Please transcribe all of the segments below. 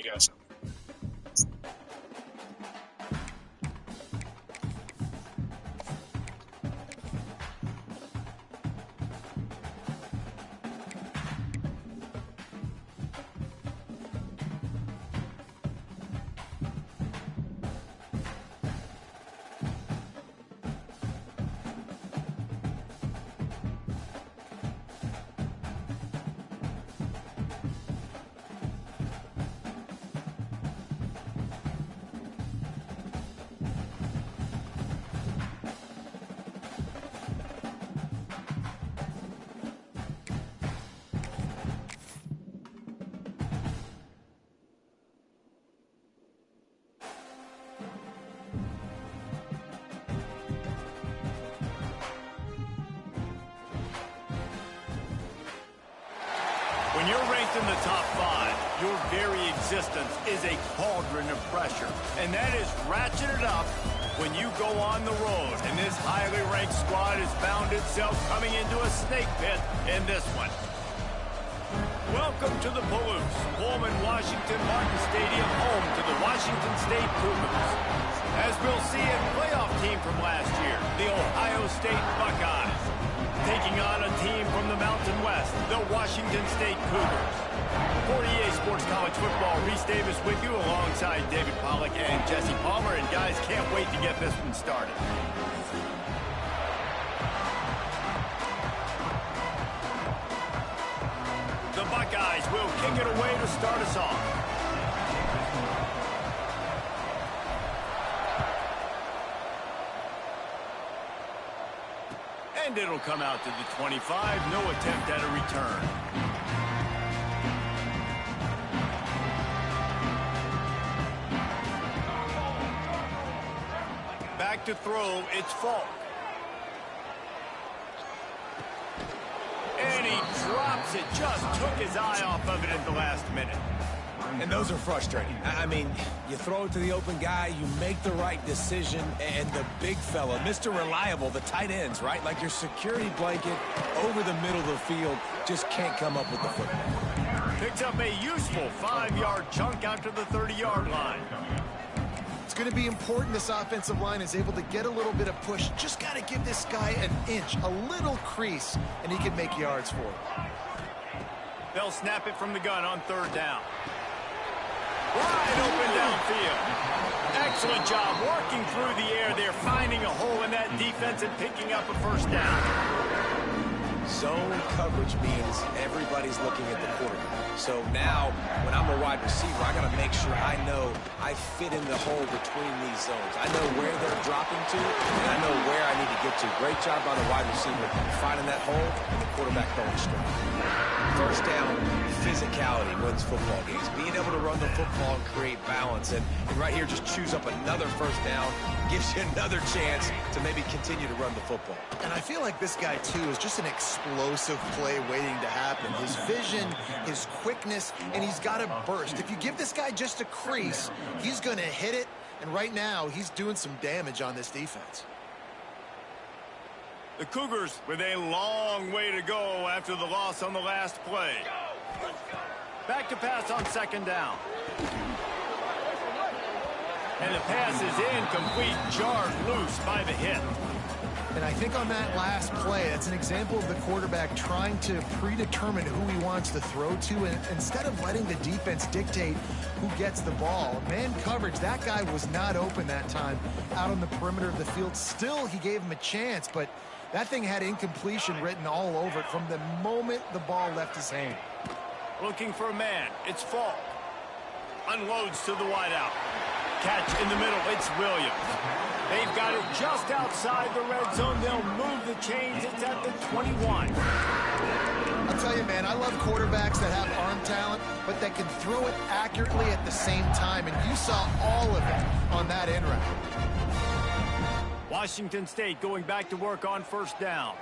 guess. When you're ranked in the top 5, your very existence is a cauldron of pressure. And that is ratcheted up when you go on the road. And this highly ranked squad has found itself coming into a snake pit in this one. Welcome to the Palouse, Pullman Washington Martin Stadium, home to the Washington State Cougars. As we'll see, a playoff team from last year, the Ohio State Buckeyes, taking on a team from the Mountain West, the Washington State Cougars. For EA Sports College Football, Reese Davis with you alongside David Pollack and Jesse Palmer. And guys, can't wait to get this one started. The Buckeyes will kick it away to start us off. And it'll come out to the 25. No attempt at a return. Back to throw, it's Falk. And he drops it. Just took his eye off of it at the last minute. And those are frustrating. I mean, you throw it to the open guy, you make the right decision, and the big fella, Mr. Reliable, the tight ends, right? Like your security blanket over the middle of the field, just can't come up with the football. Picks up a useful 5-yard chunk out to the 30-yard line. It's going to be important this offensive line is able to get a little bit of push. Just got to give this guy an inch, a little crease, and he can make yards for it. They'll snap it from the gun on 3rd down. Wide open downfield. Excellent job working through the air there, finding a hole in that defense and picking up a 1st down. Zone coverage means everybody's looking at the quarterback. So now, when I'm a wide receiver, I got to make sure I know I fit in the hole between these zones. I know where they're dropping to, and I know where I need to get to. Great job by the wide receiver finding that hole and the quarterback going straight. 1st down, physicality wins football games. Being able to run the football and create balance. And right here, just choose up another 1st down, gives you another chance to maybe continue to run the football. And I feel like this guy, too, is just an explosive play waiting to happen. His vision, his quickness, and he's got a burst. If you give this guy just a crease, he's going to hit it. And right now, he's doing some damage on this defense. The Cougars with a long way to go after the loss on the last play. Back to pass on 2nd down. And the pass is incomplete, jarred loose by the hit. And I think on that last play, that's an example of the quarterback trying to predetermine who he wants to throw to, and instead of letting the defense dictate who gets the ball. Man coverage, that guy was not open that time out on the perimeter of the field. Still, he gave him a chance, but that thing had incompletion written all over it from the moment the ball left his hand. Looking for a man, it's Falk. Unloads to the wideout. Catch in the middle, it's Williams. They've got it just outside the red zone. They'll move the chains. It's at the 21. I'll tell you, man, I love quarterbacks that have arm talent, but that can throw it accurately at the same time. And you saw all of it on that end route. Washington State going back to work on 1st down.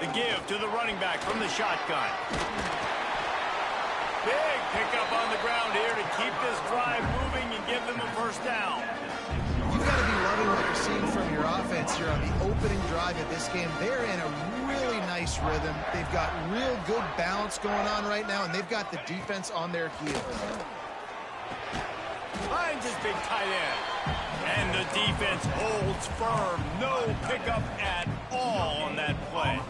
The give to the running back from the shotgun. Big pickup on the ground here to keep this drive moving and give them a 1st down. You've got to be loving what you're seeing from your your offense here on the opening drive of this game. They're in a really nice rhythm. They've got real good balance going on right now, and they've got the defense on their heels. Finds his big tight end. And the defense holds firm. No pickup at all on that play.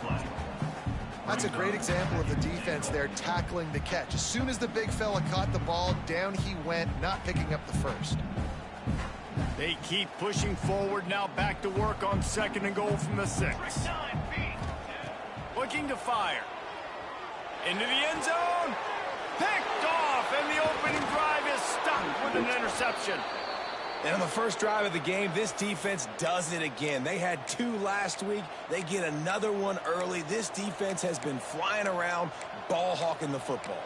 That's a great example of the defense there tackling the catch. As soon as the big fella caught the ball, down he went, not picking up the first. They keep pushing forward, now back to work on 2nd and goal from the 6. Looking to fire. Into the end zone. Picked off, and the opening drive is stuck with an interception. And on the first drive of the game, this defense does it again. They had 2 last week. They get another one early. This defense has been flying around, ball hawking the football.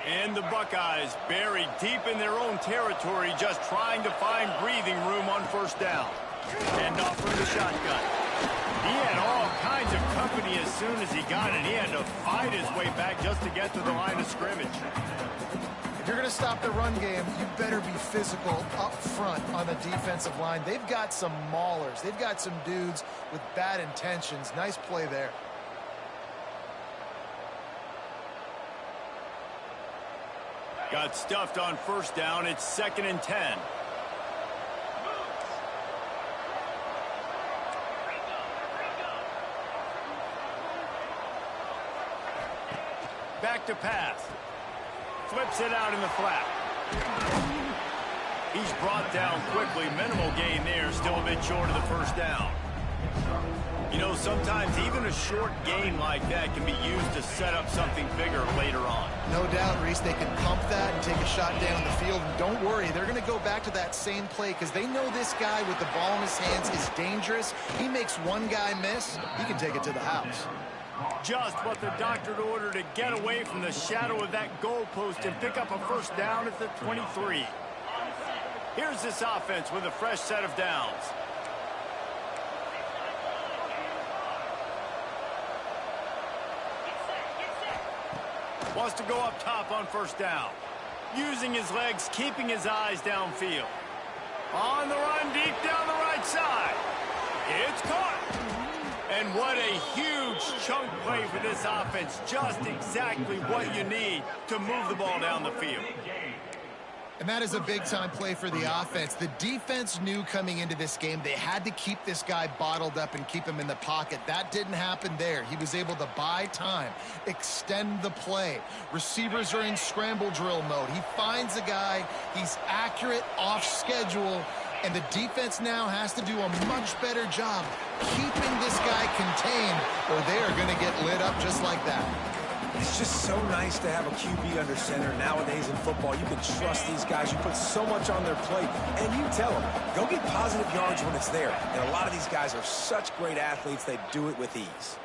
And the Buckeyes buried deep in their own territory, just trying to find breathing room on 1st down. And off from the shotgun. He had all kinds of company as soon as he got it. He had to fight his way back just to get to the line of scrimmage. If you're going to stop the run game, you better be physical up front on the defensive line. They've got some maulers. They've got some dudes with bad intentions. Nice play there. Got stuffed on 1st down. It's 2nd and 10. Back to pass. Flips it out in the flat. He's brought down quickly. Minimal gain there. Still a bit short of the 1st down. You know, sometimes even a short gain like that can be used to set up something bigger later on. No doubt, Reese, they can pump that and take a shot down the field. And don't worry, they're going to go back to that same play because they know this guy with the ball in his hands is dangerous. He makes one guy miss, he can take it to the house. Just what the doctor ordered to get away from the shadow of that goalpost and pick up a 1st down at the 23. Here's this offense with a fresh set of downs. Wants to go up top on 1st down. Using his legs, keeping his eyes downfield. On the run, deep down the right side. It's caught. And what a huge chunk play for this offense. Just exactly what you need to move the ball down the field. And that is a big-time play for the offense. The defense knew coming into this game they had to keep this guy bottled up and keep him in the pocket. That didn't happen there. He was able to buy time, extend the play. Receivers are in scramble drill mode. He finds a guy. He's accurate, off schedule. And the defense now has to do a much better job keeping this guy contained, or they are going to get lit up just like that. It's just so nice to have a QB under center nowadays in football. You can trust these guys. You put so much on their plate, and you tell them, go get positive yards when it's there. And a lot of these guys are such great athletes, they do it with ease.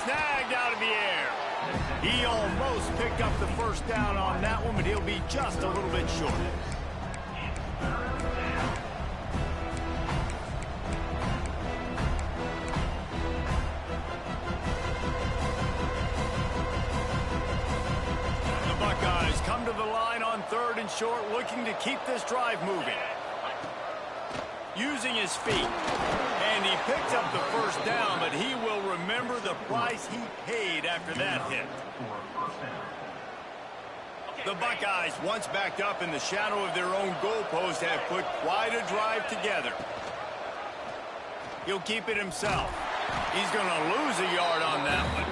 Snagged out of the air. He almost picked up the 1st down on that one, but he'll be just a little bit short. Come to the line on 3rd and short, looking to keep this drive moving. Using his feet. And he picked up the 1st down, but he will remember the price he paid after that hit. The Buckeyes, once backed up in the shadow of their own goalpost, have put quite a drive together. He'll keep it himself. He's going to lose a yard on that one.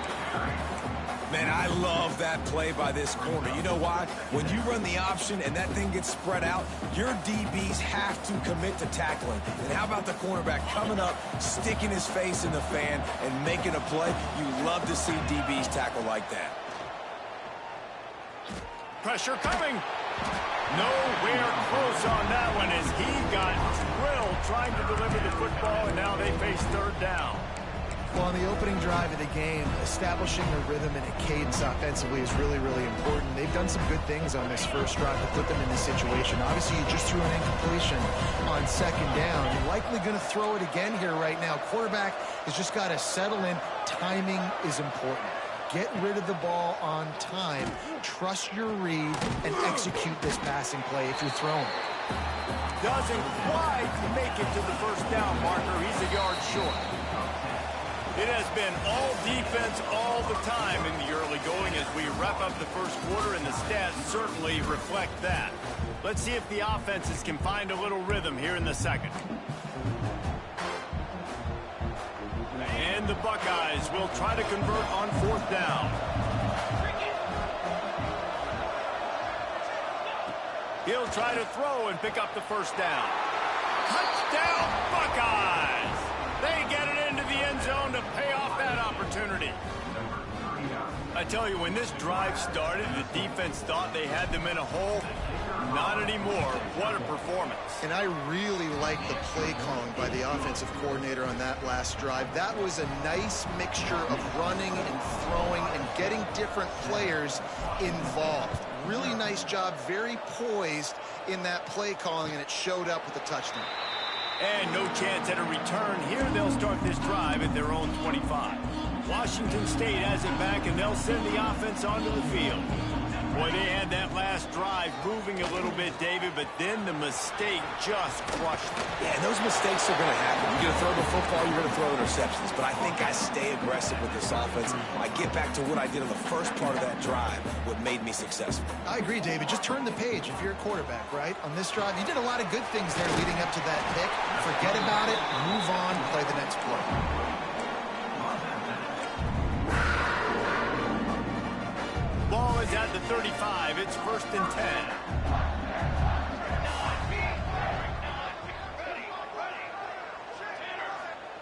Man, I love that play by this corner. You know why? When you run the option and that thing gets spread out, your DBs have to commit to tackling. And how about the cornerback coming up, sticking his face in the fan, and making a play? You love to see DBs tackle like that. Pressure coming. Nowhere close on that one as he got drilled trying to deliver the football, and now they face 3rd down. Well, on the opening drive of the game, establishing a rhythm and a cadence offensively is really, really important. They've done some good things on this first drive to put them in this situation. Obviously, you just threw an incompletion on second down. You're likely going to throw it again here right now. Quarterback has just got to settle in. Timing is important. Get rid of the ball on time. Trust your read and execute this passing play if you're throwing. Doesn't quite make it to the first down marker. He's a yard short. It has been all defense all the time in the early going as we wrap up the first quarter, and the stats certainly reflect that. Let's see if the offenses can find a little rhythm here in the second. And the Buckeyes will try to convert on fourth down. He'll try to throw and pick up the first down. Touchdown, Buckeyes! They get it into the end zone to pay off that opportunity. I tell you, when this drive started, the defense thought they had them in a hole. Not anymore. What a performance. And I really like the play calling by the offensive coordinator on that last drive. That was a nice mixture of running and throwing and getting different players involved. Really nice job, very poised in that play calling, and it showed up with a touchdown. And no chance at a return here. They'll start this drive at their own 25. Washington State has it back, and they'll send the offense onto the field. Boy, they had that last drive moving a little bit, David, but then the mistake just crushed them. Yeah, and those mistakes are going to happen. You're going to throw the football, you're going to throw interceptions. But I think I stay aggressive with this offense. I get back to what I did on the first part of that drive, what made me successful. I agree, David. Just turn the page if you're a quarterback, right? On this drive, you did a lot of good things there leading up to that pick. Forget about it, move on, play the next play. Ball is at the 35. It's 1st and 10.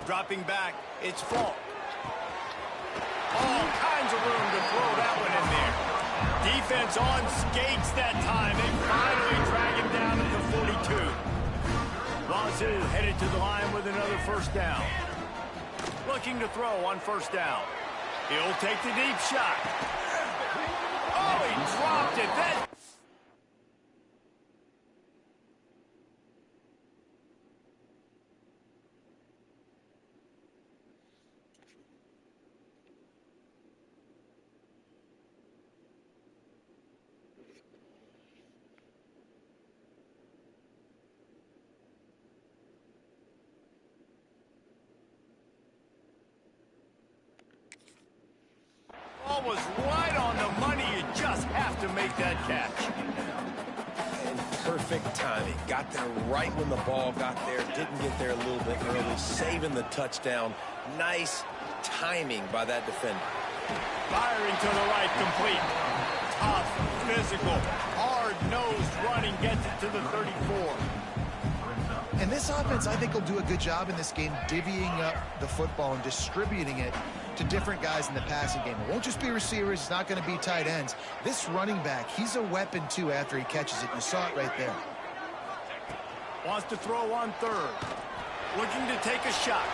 Dropping back, it's Falk. All kinds of room to throw that one in there. Defense on skates that time. They finally drag him down at the 42. Wazoo headed to the line with another first down. Looking to throw on first down. He'll take the deep shot. Oh, he dropped it. Ball was right on the money. You just have to make that catch. And perfect timing. Got there right when the ball got there. Didn't get there a little bit early. Saving the touchdown. Nice timing by that defender. Firing to the right, complete. Tough, physical, hard-nosed running gets it to the 34. And this offense, I think, will do a good job in this game divvying up the football and distributing it to different guys in the passing game. It won't just be receivers. It's not going to be tight ends. This running back, he's a weapon, too, after he catches it. You saw it right there. Wants to throw on third. Looking to take a shot.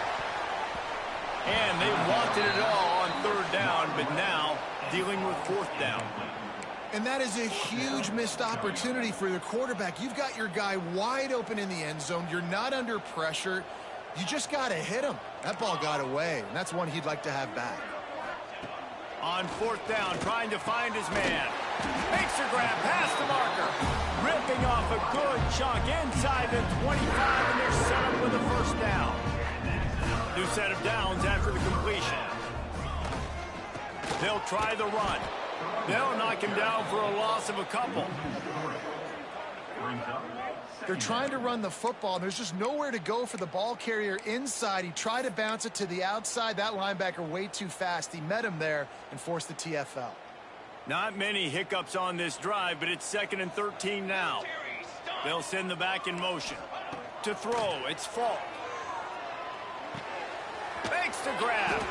And they wanted it all on third down, but now dealing with fourth down. And that is a huge missed opportunity for the quarterback. You've got your guy wide open in the end zone. You're not under pressure. You just got to hit him. That ball got away, and that's one he'd like to have back. On fourth down, trying to find his man. Makes a grab past the marker. Ripping off a good chunk inside the 25, and they're set up with a first down. New set of downs after the completion. They'll try the run. They'll knock him down for a loss of a couple. They're trying to run the football, and there's just nowhere to go for the ball carrier inside. He tried to bounce it to the outside. That linebacker way too fast. He met him there and forced the TFL. Not many hiccups on this drive, but it's 2nd and 13 now. They'll send the back in motion. To throw, it's Falk. Makes the grab.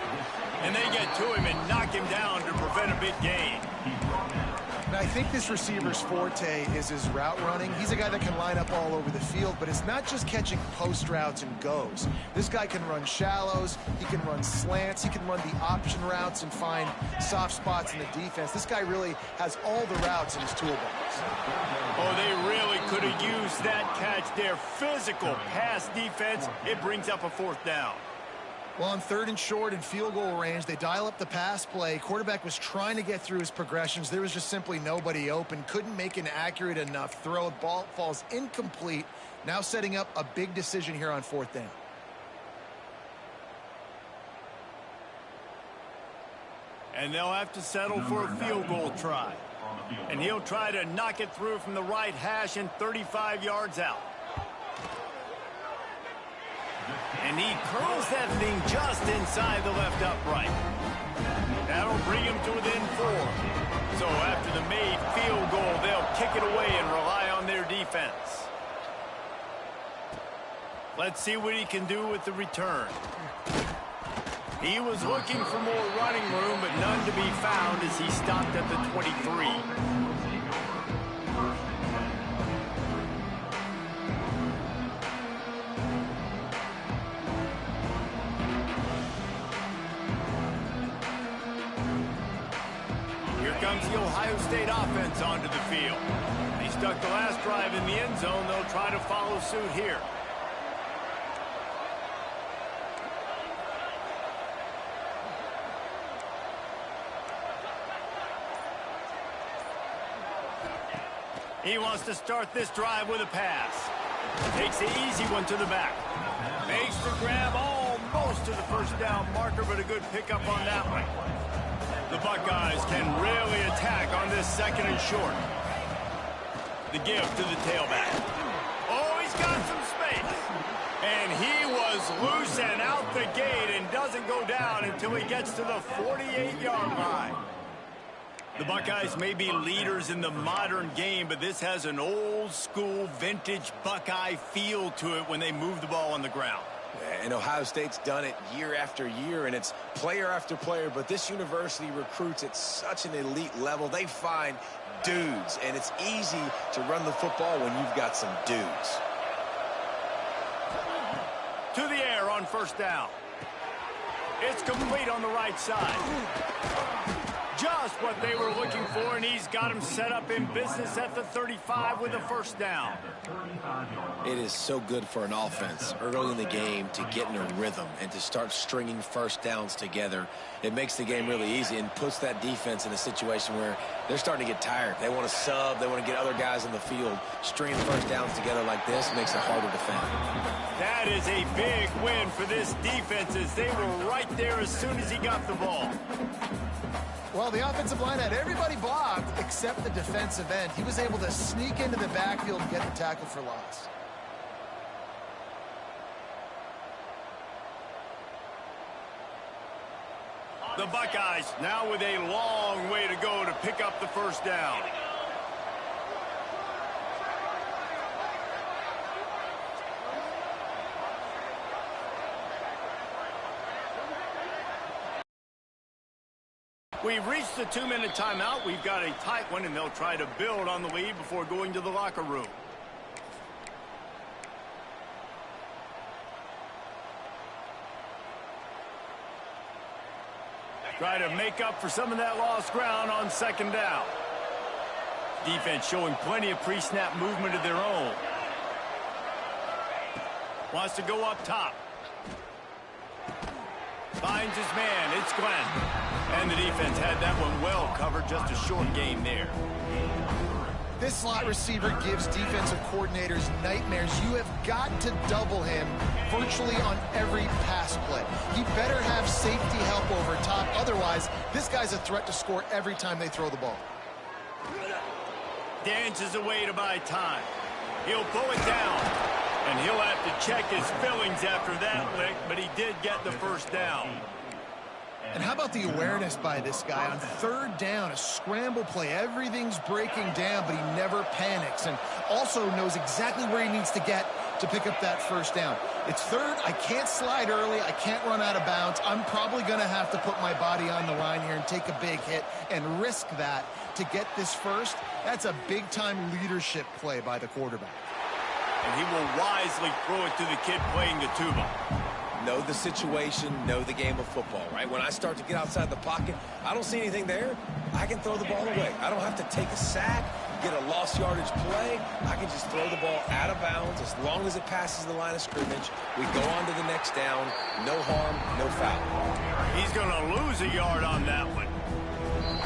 And they get to him and knock him down to prevent a big gain. And I think this receiver's forte is his route running. He's a guy that can line up all over the field, but it's not just catching post routes and goes. This guy can run shallows, he can run slants, he can run the option routes and find soft spots in the defense. This guy really has all the routes in his toolbox. Oh, they really could have used that catch there. Physical pass defense. It brings up a 4th down. Well, on 3rd and short and field goal range, they dial up the pass play. Quarterback was trying to get through his progressions. There was just simply nobody open. Couldn't make an accurate enough throw. Ball falls incomplete. Now setting up a big decision here on 4th down. And they'll have to settle for a field goal try. And he'll try to knock it through from the right hash and 35 yards out. And he curls that thing just inside the left upright. That'll bring him to within 4. So after the made field goal, they'll kick it away and rely on their defense. Let's see what he can do with the return. He was looking for more running room, but none to be found as he stopped at the 23. Comes the Ohio State offense onto the field. They stuck the last drive in the end zone. They'll try to follow suit here. He wants to start this drive with a pass. Takes the easy one to the back. Makes the grab almost to the 1st down marker, but a good pickup on that one. The Buckeyes can really attack on this 2nd and short. The give to the tailback. Oh, he's got some space. And he was loose and out the gate and doesn't go down until he gets to the 48-yard line. The Buckeyes may be leaders in the modern game, but this has an old-school, vintage Buckeye feel to it when they move the ball on the ground. And Ohio State's done it year after year, and it's player after player, but this university recruits at such an elite level. They find dudes, and it's easy to run the football when you've got some dudes. To the air on 1st down. It's complete on the right side. Just what they were looking for, and he's got him set up in business at the 35 with a 1st down. It is so good for an offense early in the game to get in a rhythm and to start stringing 1st downs together. It makes the game really easy and puts that defense in a situation where they're starting to get tired. They want to sub. They want to get other guys on the field. Stringing 1st downs together like this makes it hard to defend. That is a big win for this defense as they were right there as soon as he got the ball. Well, the offensive line had everybody blocked except the defensive end. He was able to sneak into the backfield and get the tackle for loss. The Buckeyes now with a long way to go to pick up the 1st down. We've reached the 2-minute timeout. We've got a tight one, and they'll try to build on the lead before going to the locker room. Try to make up for some of that lost ground on 2nd down. Defense showing plenty of pre-snap movement of their own. Wants to go up top. Finds his man. It's Glenn. And the defense had that one well covered. Just a short game there. This slot receiver gives defensive coordinators nightmares. You have got to double him virtually on every pass play. He better have safety help over top. Otherwise, this guy's a threat to score every time they throw the ball. Dances away to buy time. He'll pull it down. And he'll have to check his fillings after that lick, but he did get the 1st down. And how about the awareness by this guy on third down, a scramble play. Everything's breaking down, but he never panics and also knows exactly where he needs to get to pick up that first down. It's third. I can't slide early. I can't run out of bounds. I'm probably going to have to put my body on the line here and take a big hit and risk that to get this first. That's a big-time leadership play by the quarterback. And he will wisely throw it to the kid playing the tuba. Know the situation, know the game of football, right? When I start to get outside the pocket, I don't see anything there. I can throw the ball away. I don't have to take a sack, get a lost yardage play. I can just throw the ball out of bounds as long as it passes the line of scrimmage. We go on to the next down. No harm, no foul. He's going to lose a yard on that one.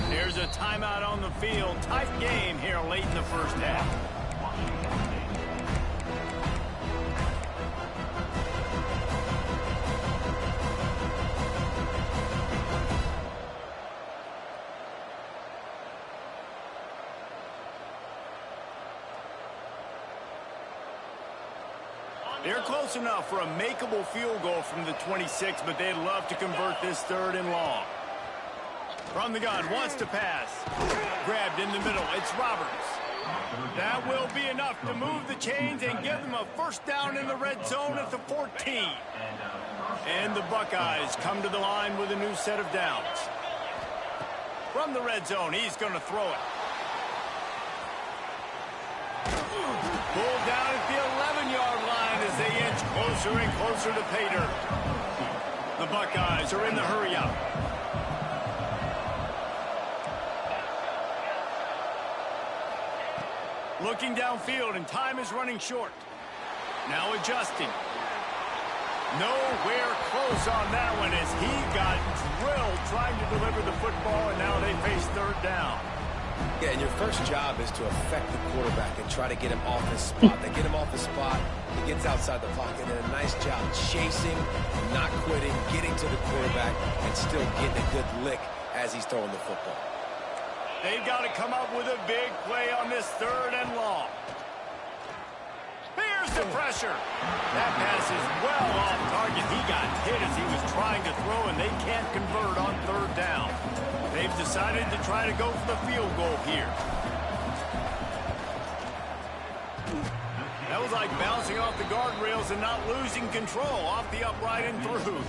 There's a timeout on the field. Tight game here late in the first half. They're close enough for a makeable field goal from the 26, but they'd love to convert this third and long. From the gun, wants to pass. Grabbed in the middle, it's Roberts. That will be enough to move the chains and give them a first down in the red zone at the 14. And the Buckeyes come to the line with a new set of downs. From the red zone, he's going to throw it. Pulled down at the 11-yard line as they inch closer and closer to pay dirt. The Buckeyes are in the hurry-up. Looking downfield, and time is running short. Now adjusting. Nowhere close on that one as he got drilled trying to deliver the football, and now they face third down. Yeah, and your first job is to affect the quarterback and try to get him off his spot. They get him off his spot, he gets outside the pocket, and a nice job chasing, not quitting, getting to the quarterback, and still getting a good lick as he's throwing the football. They've got to come up with a big play on this third and long. Here's the pressure. That pass is well off target. He got hit as he was trying to throw, and they can't convert on third down. They've decided to try to go for the field goal here. That was like bouncing off the guardrails and not losing control off the upright and through.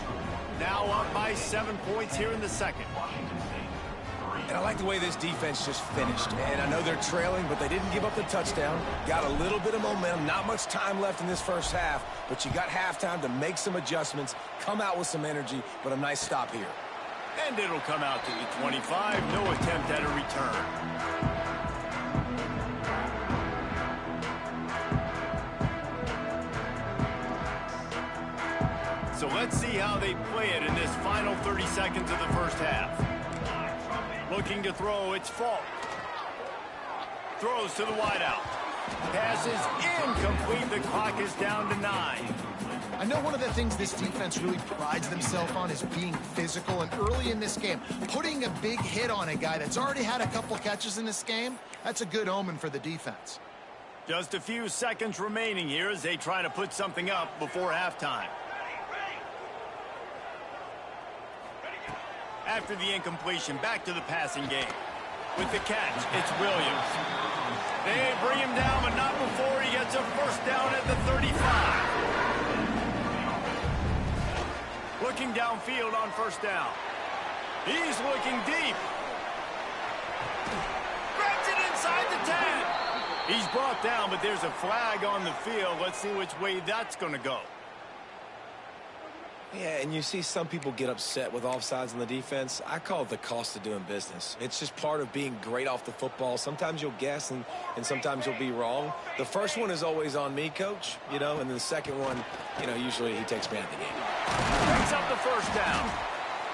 Now up by 7 points here in the second. And I like the way this defense just finished. And I know they're trailing, but they didn't give up the touchdown. Got a little bit of momentum. Not much time left in this first half, but you got halftime to make some adjustments, come out with some energy, but a nice stop here. And it'll come out to the 25. No attempt at a return. So let's see how they play it in this final 30 seconds of the first half. Looking to throw, it's Falk. Throws to the wideout. Passes incomplete. The clock is down to 9. I know one of the things this defense really prides themselves on is being physical, and early in this game, putting a big hit on a guy that's already had a couple catches in this game, that's a good omen for the defense. Just a few seconds remaining here as they try to put something up before halftime. After the incompletion, back to the passing game. With the catch, it's Williams. They bring him down, but not before he gets a first down at the 35. Looking downfield on first down. He's looking deep. Grabs it inside the 10. He's brought down, but there's a flag on the field. Let's see which way that's going to go. Yeah, and you see some people get upset with offsides in the defense. I call it the cost of doing business. It's just part of being great off the football. Sometimes you'll guess and sometimes you'll be wrong. The first one is always on me, Coach, and then the second one, usually he takes me out of the game. Picks up the first down.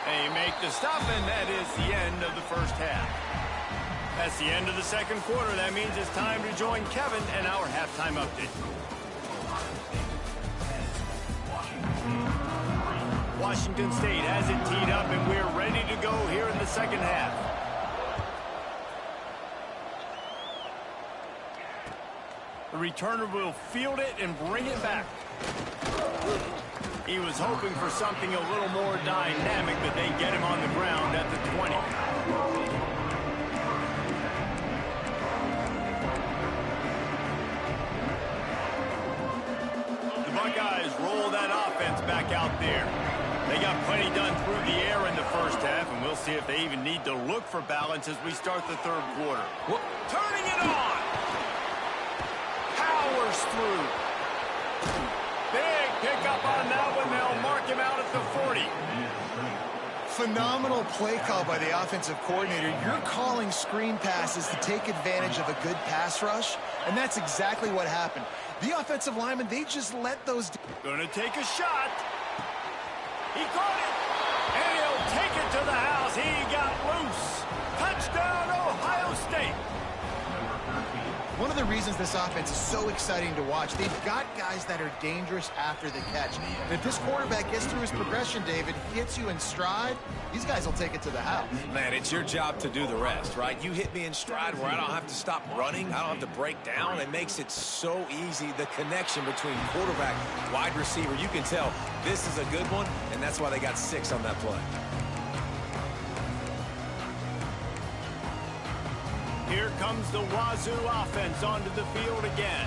They make the stop, and that is the end of the first half. That's the end of the second quarter. That means it's time to join Kevin and our halftime update. Washington State has it teed up, and we're ready to go here in the second half. The returner will field it and bring it back. He was hoping for something a little more dynamic, but they get him on the ground at the 20. The Buckeyes roll that offense back out there. They got plenty done through the air in the first half, and we'll see if they even need to look for balance as we start the third quarter. Turning it on! Powers through. Big pickup on that one. They'll mark him out at the 40. Phenomenal play call by the offensive coordinator. You're calling screen passes to take advantage of a good pass rush, and that's exactly what happened. The offensive linemen, they just let those... Gonna take a shot. He caught it, and he'll take it to the house. He got loose. Touchdown, Ohio State. One of the reasons this offense is so exciting to watch, they've got guys that are dangerous after the catch. And if this quarterback gets through his progression, David, he hits you in stride, these guys will take it to the house. Man, it's your job to do the rest, right? You hit me in stride where I don't have to stop running. I don't have to break down. It makes it so easy, the connection between quarterback, wide receiver. You can tell this is a good one, and that's why they got 6 on that play. Here comes the Wazoo offense onto the field again.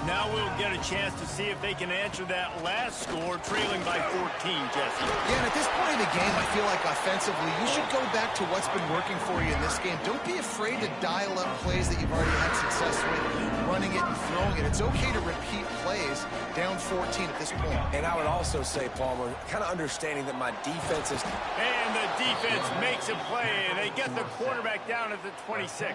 Now we'll get a chance to see if they can answer that last score, trailing by 14, Jesse. Yeah, and at this point in the game, I feel like offensively, you should go back to what's been working for you in this game. Don't be afraid to dial up plays that you've already had success with, running it and throwing it. It's okay to repeat plays down 14 at this point. And I would also say, Palmer, kind of understanding that my defense is... And the defense makes a play. They get the quarterback down at the 26.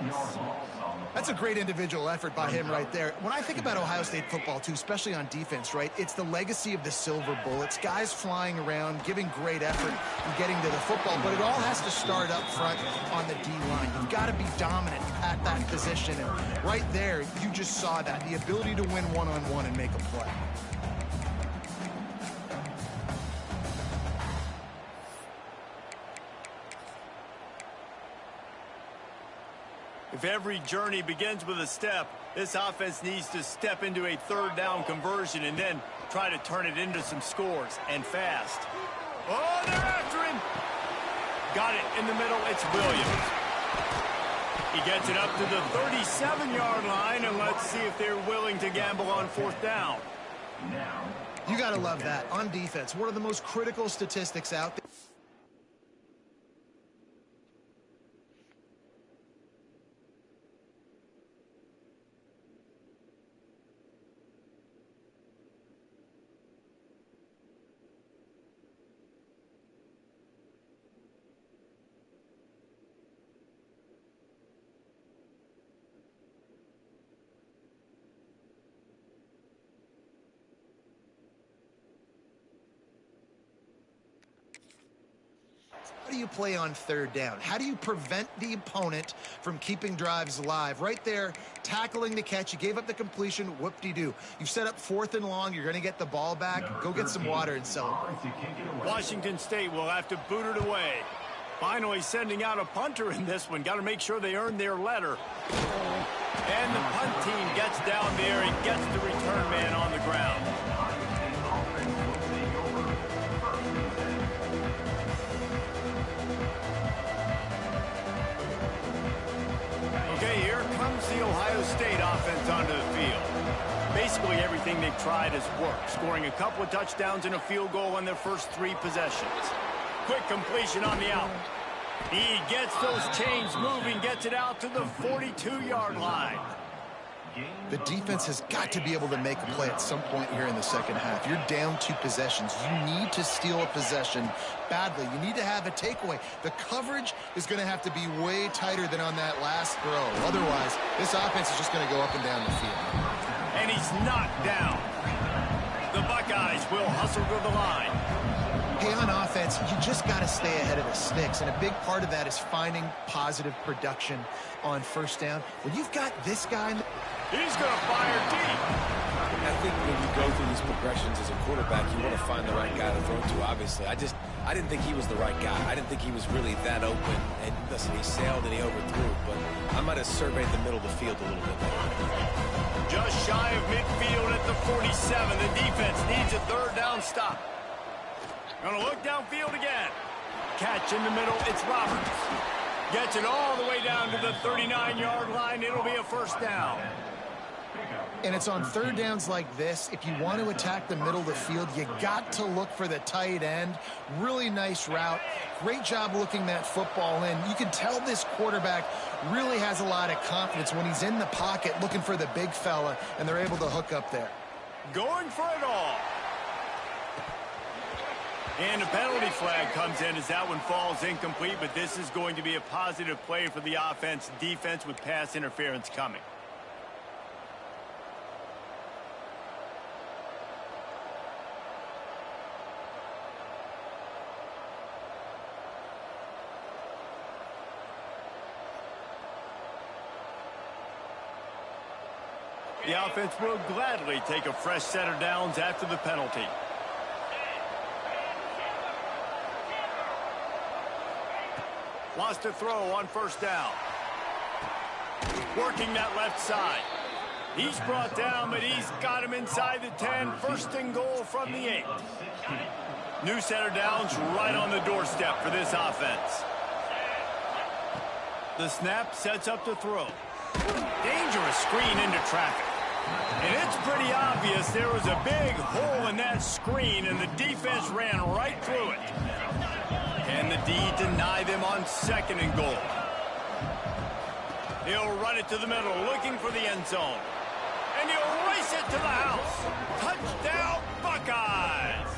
That's a great individual effort by him right there. When I think about Ohio State football, too, especially on defense, right, it's the legacy of the Silver Bullets, guys flying around, giving great effort and getting to the football, but it all has to start up front on the D-line. You've got to be dominant at that position, and right there, you just saw that, the ability to win one-on-one and make a play. If every journey begins with a step, this offense needs to step into a third down conversion and then try to turn it into some scores, and fast. Oh, they're after him. Got it in the middle. It's Williams. He gets it up to the 37-yard line, and let's see if they're willing to gamble on fourth down. You got to love that. On defense, one of the most critical statistics out there. How do you play on third down? How do you prevent the opponent from keeping drives alive? Right there, tackling the catch. You gave up the completion. Whoop-de-doo. You've set up 4th and long. You're going to get the ball back. Go get some water and celebrate. Washington State will have to boot it away. Finally sending out a punter in this one. Got to make sure they earn their letter. And the punt team gets down there and gets the return man on the ground. Okay, here comes the Ohio State offense onto the field. Basically everything they've tried has worked, scoring a couple of touchdowns and a field goal on their first 3 possessions. Quick completion on the out. He gets those chains moving, gets it out to the 42-yard line. The defense has got to be able to make a play at some point here in the second half. You're down 2 possessions. You need to steal a possession badly. You need to have a takeaway. The coverage is going to have to be way tighter than on that last throw. Otherwise, this offense is just going to go up and down the field. And he's knocked down. The Buckeyes will hustle to the line. Hey, on offense, you just got to stay ahead of the sticks, and a big part of that is finding positive production on first down. When you've got this guy... He's going to fire deep. I think when you go through these progressions as a quarterback, you want to find the right guy to throw to, obviously. I didn't think he was the right guy. I didn't think he was really that open. And listen, he sailed and he overthrew, but I might have surveyed the middle of the field a little bit better. Just shy of midfield at the 47. The defense needs a third down stop. Gonna look downfield again. Catch in the middle, it's Roberts. Gets it all the way down to the 39-yard line. It'll be a first down. And it's on third downs like this. If you want to attack the middle of the field, you got to look for the tight end. Really nice route. Great job looking that football in. You can tell this quarterback really has a lot of confidence when he's in the pocket looking for the big fella, and they're able to hook up there. Going for it all. And a penalty flag comes in as that one falls incomplete, but this is going to be a positive play for the offense. Defense with pass interference coming. The offense will gladly take a fresh set of downs after the penalty. Wants to throw on first down. Working that left side. He's brought down, but he's got him inside the 10. First and goal from the 8. New set of downs right on the doorstep for this offense. The snap sets up the throw. Dangerous screen into traffic. And it's pretty obvious there was a big hole in that screen, and the defense ran right through it. And the D deny them on second and goal. He'll run it to the middle, looking for the end zone. And he'll race it to the house. Touchdown, Buckeyes!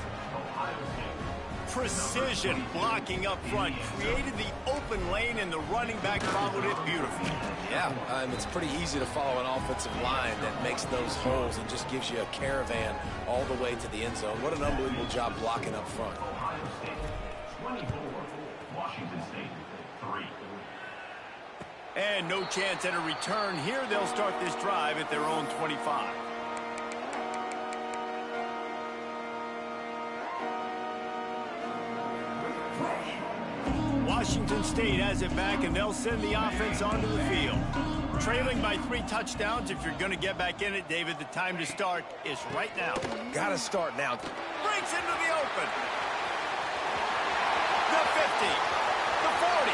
Precision blocking up front created the open lane, and the running back followed it beautifully. Yeah, it's pretty easy to follow an offensive line that makes those holes and just gives you a caravan all the way to the end zone. What an unbelievable job blocking up front. 24, Washington State, 3. And no chance at a return here. They'll start this drive at their own 25. Washington State has it back, and they'll send the offense onto the field. Trailing by 3 touchdowns. If you're going to get back in it, David, the time to start is right now. Got to start now. Breaks into the open. The 50. The 40.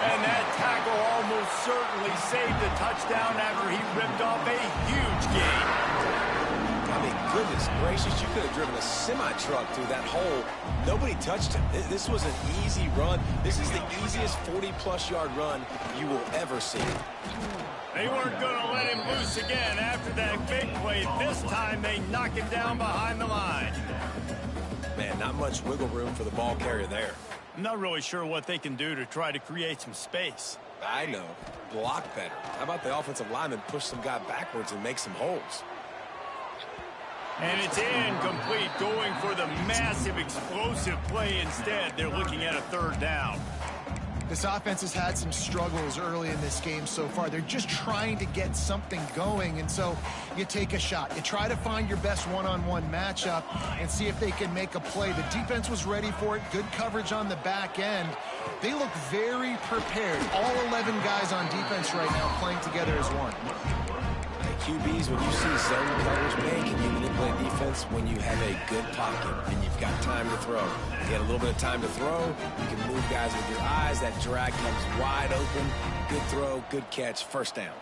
And that tackle almost certainly saved the touchdown after he ripped off a huge gain. I mean, goodness gracious, you could have driven a semi-truck through that hole. Nobody touched him. This was an easy run. This is the easiest 40-plus yard run you will ever see. They weren't going to let him loose again after that big play. This time they knock him down behind the line. Man, not much wiggle room for the ball carrier there. I'm not really sure what they can do to try to create some space. I know. Block better. How about the offensive lineman push some guy backwards and make some holes? And it's incomplete, going for the massive explosive play instead. They're looking at a third down. This offense has had some struggles early in this game so far. They're just trying to get something going, and so you take a shot. You try to find your best one-on-one matchup and see if they can make a play. The defense was ready for it. Good coverage on the back end. They look very prepared. All 11 guys on defense right now playing together as one. QBs, when you see zone coverage, man, can you manipulate defense when you have a good pocket and you've got time to throw. You get a little bit of time to throw, you can move guys with your eyes. That drag comes wide open. Good throw, good catch, first down.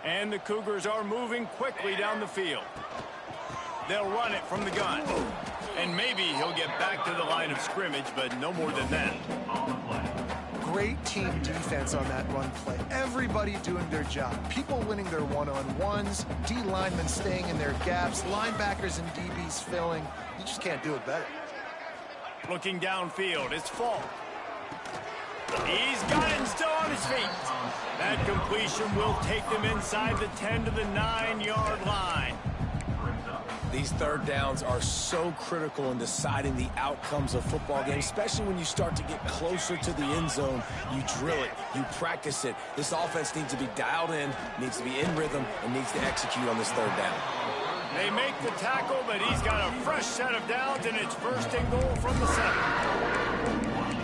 And the Cougars are moving quickly down the field. They'll run it from the gun. And maybe he'll get back to the line of scrimmage, but no more than that. Great team defense on that run play. Everybody doing their job. People winning their one-on-ones, D linemen staying in their gaps, linebackers and DBs filling. You just can't do it better. Looking downfield, it's Falk. He's got it and still on his feet. That completion will take them inside the 10 to the 9-yard line. These third downs are so critical in deciding the outcomes of football games, especially when you start to get closer to the end zone. You drill it, you practice it. This offense needs to be dialed in, needs to be in rhythm, and needs to execute on this third down. They make the tackle, but he's got a fresh set of downs, and it's first and goal from the 7.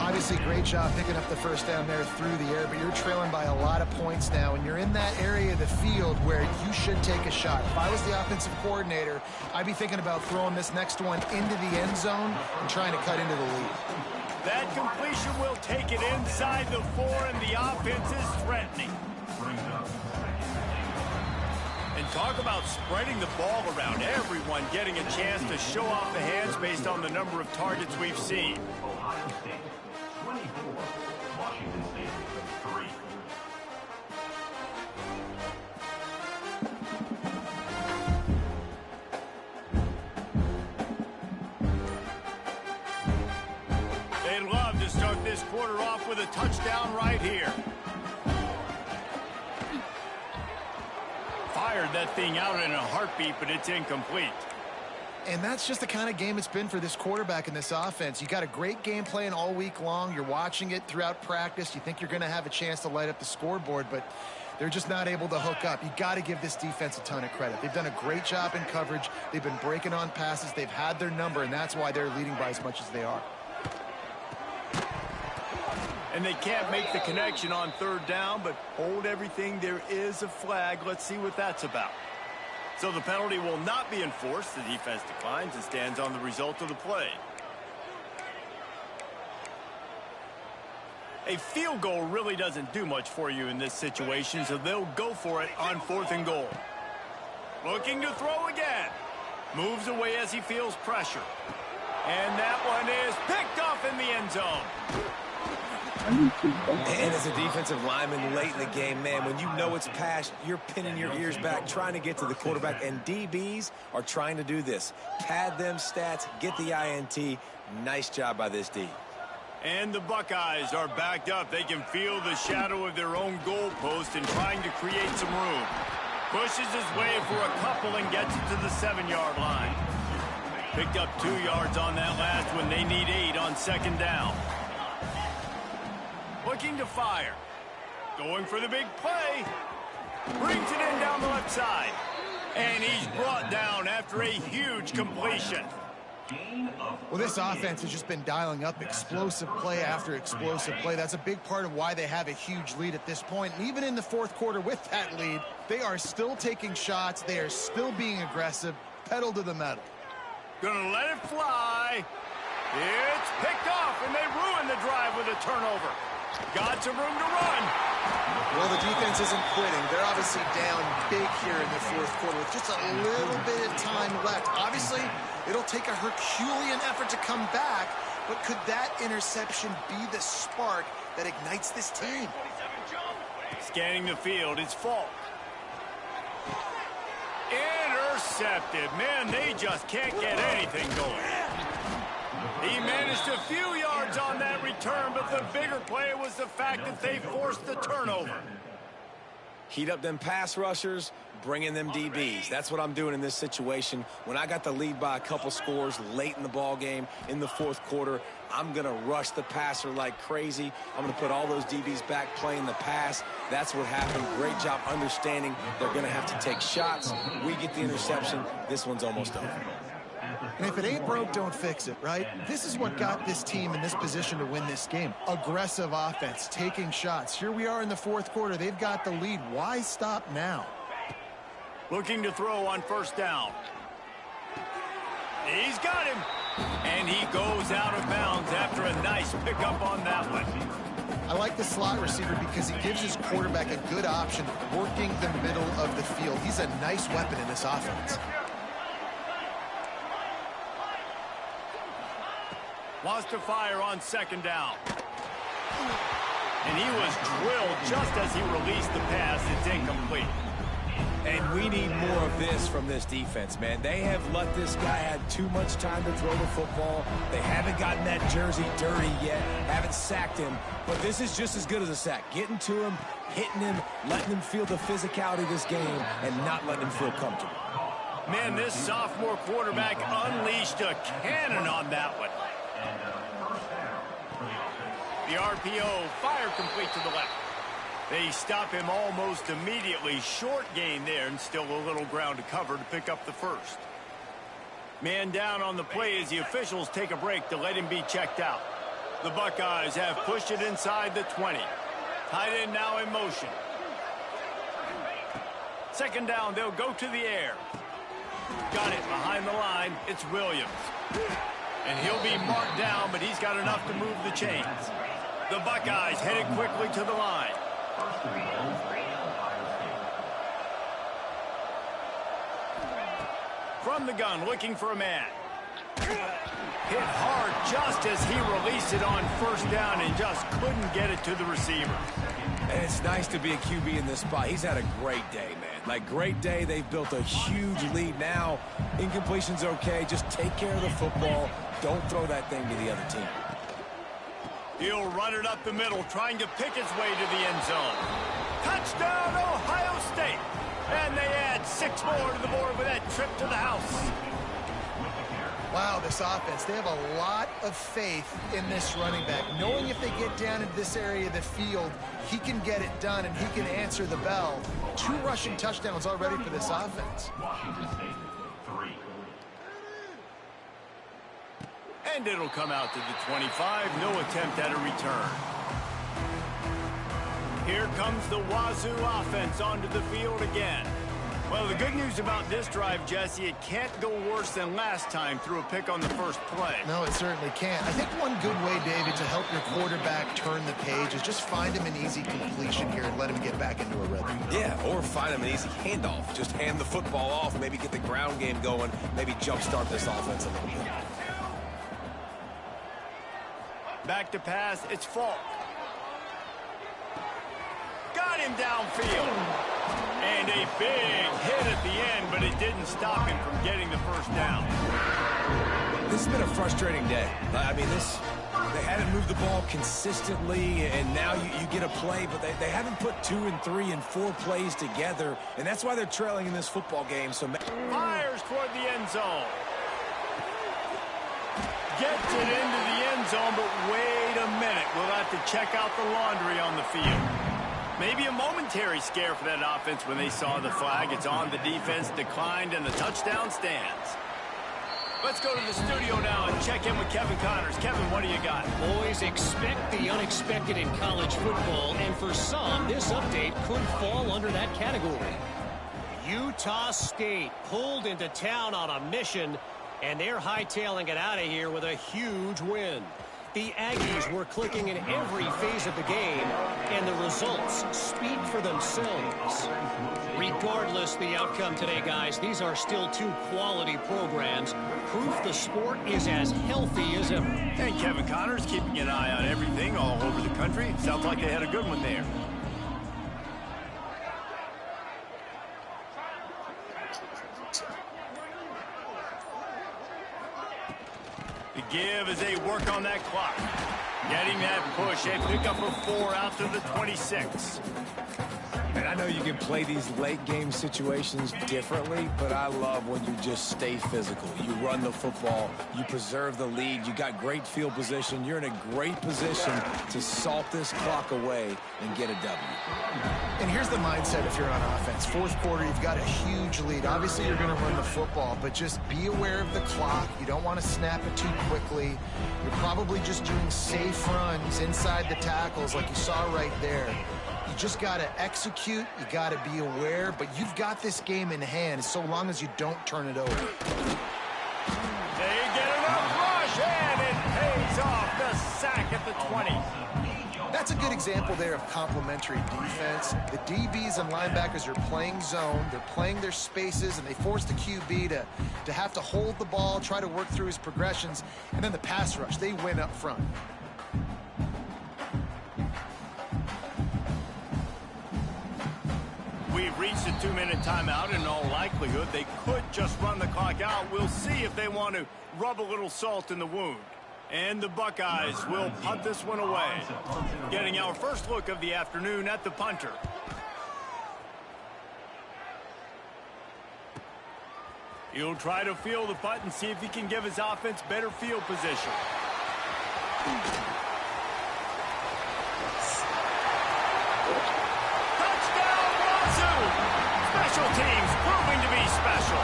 Obviously, great job picking up the first down there through the air, but you're trailing by a lot of points now, and you're in that area of the field where you should take a shot. If I was the offensive coordinator, I'd be thinking about throwing this next one into the end zone and trying to cut into the lead. That completion will take it inside the 4, and the offense is threatening. And talk about spreading the ball around, everyone getting a chance to show off the hands based on the number of targets we've seen. Ohio State 24, Washington State 3. They'd love to start this quarter off with a touchdown right here. Fired that thing out in a heartbeat, but it's incomplete. And that's just the kind of game it's been for this quarterback in this offense. You got a great game plan all week long. You're watching it throughout practice. You think you're going to have a chance to light up the scoreboard, but they're just not able to hook up. You got to give this defense a ton of credit. They've done a great job in coverage. They've been breaking on passes. They've had their number, and that's why they're leading by as much as they are. And they can't make the connection on third down, but hold everything. There is a flag. Let's see what that's about. So the penalty will not be enforced. The defense declines and stands on the result of the play. A field goal really doesn't do much for you in this situation, so they'll go for it on 4th and goal. Looking to throw again. Moves away as he feels pressure. And that one is picked off in the end zone. And as a defensive lineman late in the game, man, when you know it's past, you're pinning your ears back, trying to get to the quarterback, and DBs are trying to do this. Pad them stats, get the INT. Nice job by this D. And the Buckeyes are backed up. They can feel the shadow of their own goalpost and trying to create some room. Pushes his way for a couple and gets it to the 7-yard line. Picked up 2 yards on that last one. They need 8 on 2nd down. Looking to fire. Going for the big play. Brings it in down the left side. And he's brought down after a huge completion. Well, this offense has just been dialing up explosive play after explosive play. That's a big part of why they have a huge lead at this point. And even in the 4th quarter with that lead, they are still taking shots. They are still being aggressive. Pedal to the metal. Gonna let it fly. It's picked off, and they ruin the drive with a turnover. Got some room to run. Well, the defense isn't quitting. They're obviously down big here in the 4th quarter with just a little bit of time left. Obviously, it'll take a Herculean effort to come back, but could that interception be the spark that ignites this team? Scanning the field, it's Falk. Intercepted. Man, they just can't get anything going. He managed a few yards on that return, but the bigger play was the fact that they forced the turnover. Heat up them pass rushers, bring in them DBs. That's what I'm doing in this situation. When I got the lead by a couple scores late in the ball game in the 4th quarter, I'm going to rush the passer like crazy. I'm going to put all those DBs back playing the pass. That's what happened. Great job understanding they're going to have to take shots. We get the interception. This one's almost over. And if it ain't broke, don't fix it, right? This is what got this team in this position to win this game. Aggressive offense, taking shots. Here we are in the 4th quarter. They've got the lead. Why stop now? Looking to throw on 1st down. He's got him. And he goes out of bounds after a nice pickup on that one. I like the slot receiver because he gives his quarterback a good option working the middle of the field. He's a nice weapon in this offense. Wants to fire on 2nd down. And he was drilled just as he released the pass. It's incomplete. And we need more of this from this defense, man. They have let this guy have too much time to throw the football. They haven't gotten that jersey dirty yet, haven't sacked him. But this is just as good as a sack. Getting to him, hitting him, letting him feel the physicality of this game, and not letting him feel comfortable. Man, this sophomore quarterback unleashed a cannon on that one. The RPO, fire complete to the left. They stop him almost immediately. Short gain there, and still a little ground to cover to pick up the 1st. Man down on the play as the officials take a break to let him be checked out. The Buckeyes have pushed it inside the 20. Tight end now in motion. Second down, they'll go to the air. Got it behind the line. It's Williams. And he'll be marked down, but he's got enough to move the chains. The Buckeyes headed quickly to the line. From the gun, looking for a man. Hit hard just as he released it on first down and just couldn't get it to the receiver. And it's nice to be a QB in this spot. He's had a great day, man. Like, great day. They've built a huge lead now. Incompletion's okay. Just take care of the football. Don't throw that thing to the other team. He'll run it up the middle, trying to pick its way to the end zone. Touchdown, Ohio State! And they add 6 more to the board with that trip to the house. Wow, this offense, they have a lot of faith in this running back. Knowing if they get down into this area of the field, he can get it done and he can answer the bell. 2 rushing touchdowns already for this offense. Washington State, 3. And it'll come out to the 25. No attempt at a return. Here comes the Wazoo offense onto the field again. Well, the good news about this drive, Jesse, it can't go worse than last time through a pick on the first play. No, it certainly can't. I think one good way, David, to help your quarterback turn the page is just find him an easy completion here and let him get back into a rhythm. Yeah, or find him an easy handoff. Just hand the football off, maybe get the ground game going, maybe jumpstart this offense a little bit. Back to pass, it's Falk. Got him downfield. And a big hit at the end, but it didn't stop him from getting the first down. This has been a frustrating day. I mean, they haven't moved the ball consistently, and now you get a play, but they haven't put 2 and 3 and 4 plays together, and that's why they're trailing in this football game. So fires toward the end zone. Gets it into the end zone, but wait a minute. We'll have to check out the laundry on the field. Maybe a momentary scare for that offense when they saw the flag. It's on, the defense declined, and the touchdown stands. Let's go to the studio now and check in with Kevin Connors. Kevin, what do you got? Boys, expect the unexpected in college football, and for some, this update could fall under that category. Utah State pulled into town on a mission, and they're hightailing it out of here with a huge win. The Aggies were clicking in every phase of the game, and the results speak for themselves. Regardless the outcome today, guys, these are still 2 quality programs. Proof the sport is as healthy as ever. And Kevin Connors keeping an eye on everything all over the country. Sounds like they had a good one there. The give as they work on that clock. Getting that push. A pickup of 4 out to the 26. And I know you can play these late game situations differently, but I love when you just stay physical. You run the football, you preserve the lead, you got great field position, you're in a great position to salt this clock away and get a W. And here's the mindset if you're on offense. 4th quarter, you've got a huge lead. Obviously, you're going to run the football, but just be aware of the clock. You don't want to snap it too quickly. You're probably just doing safe runs inside the tackles like you saw right there. You just got to execute. You got to be aware, but you've got this game in hand so long as you don't turn it over. They get enough rush, and it pays off. The sack at the 20. That's a good example there of complementary defense. The DBs and linebackers are playing zone. They're playing their spaces, and they force the QB to have to hold the ball, try to work through his progressions, and then the pass rush, they win up front. We've reached a 2-minute timeout. In all likelihood, they could just run the clock out. We'll see if they want to rub a little salt in the wound. And the Buckeyes will punt this one away. Getting our first look of the afternoon at the punter. He'll try to field the punt and see if he can give his offense better field position. Touchdown, Wazoo! Special teams proving to be special.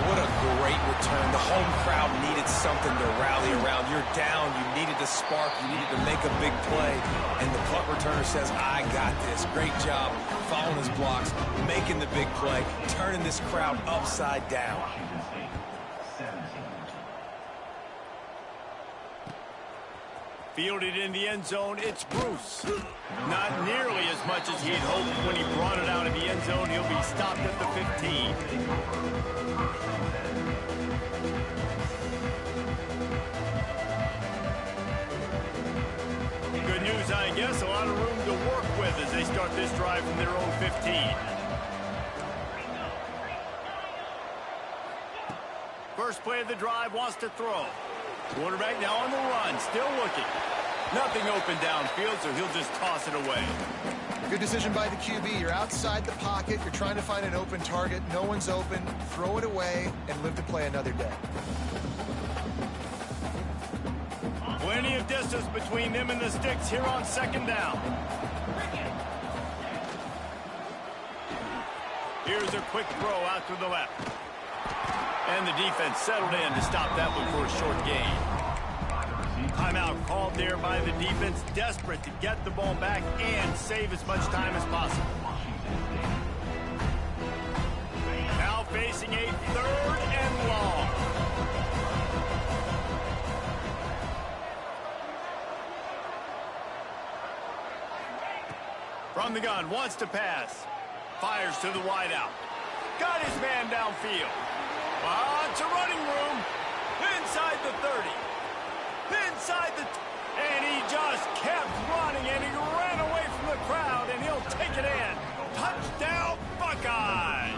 What a great return. The home crowd needed something to rally around. You're down. You needed to spark. You needed to make a big play. And the punt returner says, I got this. Great job following his blocks, making the big play, turning this crowd upside down. Fielded in the end zone, it's Bruce. Not nearly as much as he'd hoped when he brought it out of the end zone. He'll be stopped at the 15. Good news, I guess. A lot of room to work with as they start this drive from their own 15. First play of the drive, wants to throw. Quarterback now on the run, still looking. Nothing open downfield, so he'll just toss it away. Good decision by the QB. You're outside the pocket. You're trying to find an open target. No one's open. Throw it away and live to play another day. Plenty of distance between them and the sticks here on second down. Here's a quick throw out to the left. And the defense settled in to stop that one for a short gain. Timeout called there by the defense, desperate to get the ball back and save as much time as possible. Now facing a 3rd and long. From the gun, wants to pass. Fires to the wideout. Got his man downfield. Lots of running room. Inside the 30. Inside the... And he just kept running, and he ran away from the crowd, and he'll take it in. Touchdown, Buckeyes!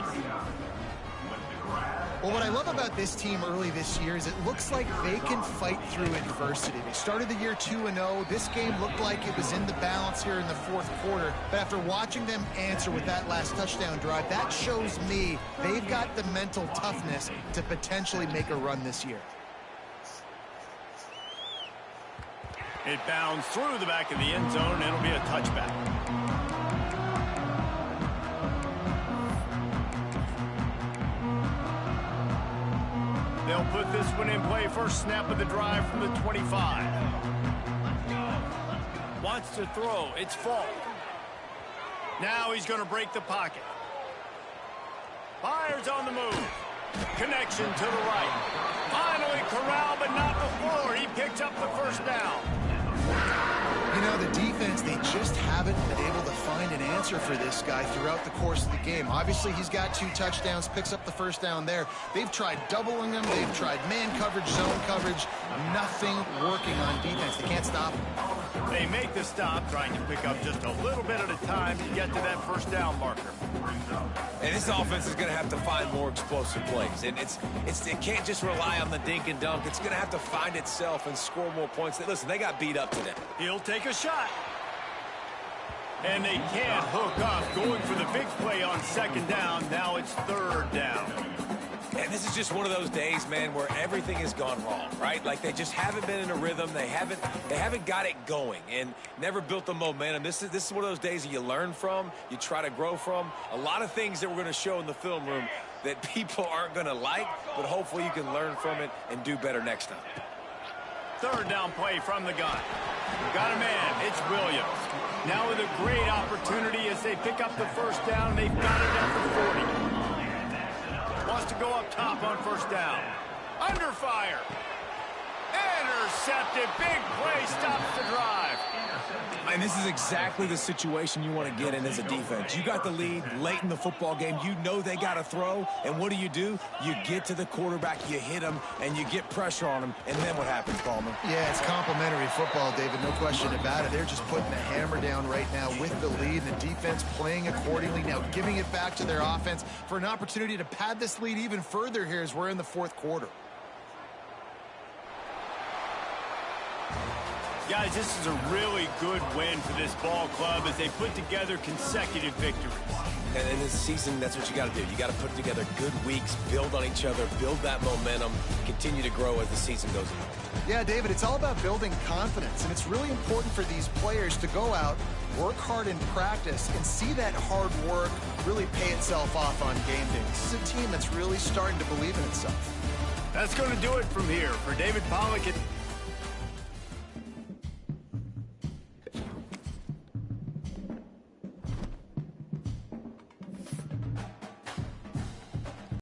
Well, what I love about this team early this year is it looks like they can fight through adversity. They started the year 2-0. This game looked like it was in the balance here in the 4th quarter. But after watching them answer with that last touchdown drive, that shows me they've got the mental toughness to potentially make a run this year. It bounds through the back of the end zone, and it'll be a touchback. They'll put this one in play. First snap of the drive from the 25. Wants to throw. It's Falk. Now he's going to break the pocket. Fires on the move. Connection to the right. Finally corralled, but not before. He picks up the first down. You know, the defense, they just haven't been able to find an answer for this guy throughout the course of the game. Obviously, he's got 2 touchdowns, picks up the first down there. They've tried doubling him. They've tried man coverage, zone coverage. Nothing working on defense. They can't stop him. They make the stop, trying to pick up just a little bit at a time to get to that first down marker. And this offense is going to have to find more explosive plays. And it can't just rely on the dink and dunk. It's going to have to find itself and score more points. Listen, they got beat up today. He'll take a shot. And they can't hook up. Going for the big play on second down. Now it's 3rd down. And this is just one of those days, man, where everything has gone wrong, right? Like they just haven't been in a rhythm. They haven't got it going and never built the momentum. This is one of those days that you learn from, you try to grow from. A lot of things that we're going to show in the film room that people aren't going to like, but hopefully you can learn from it and do better next time. 3rd down play from the gun. Got a man. It's Williams. Now with a great opportunity as they pick up the first down. They've got it at the 40. Wants to go up top on first down. Under fire. Intercepted. Big play stops the drive. And this is exactly the situation you want to get in as a defense. You got the lead late in the football game. You know they got to throw. And what do? You get to the quarterback, you hit him, and you get pressure on him. And then what happens, Palmer? Yeah, it's complimentary football, David. No question about it. They're just putting the hammer down right now with the lead. And the defense playing accordingly. Now giving it back to their offense for an opportunity to pad this lead even further here as we're in the 4th quarter. Guys, this is a really good win for this ball club as they put together consecutive victories. And in this season, that's what you got to do. You got to put together good weeks, build on each other, build that momentum, continue to grow as the season goes on. Yeah, David, it's all about building confidence, and it's really important for these players to go out, work hard in practice, and see that hard work really pay itself off on game day. This is a team that's really starting to believe in itself. That's going to do it from here. For David Pollack